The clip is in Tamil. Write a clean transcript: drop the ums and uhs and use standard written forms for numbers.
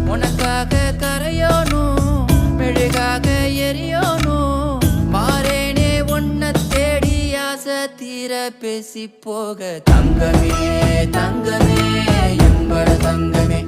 உனக்காக கரையோனும் மெழுகாக எரியோனும் மாறேனே உன்னை தேடி ஆசை தீர பேசி போக தங்கமே தங்கமே என்பட தங்கமே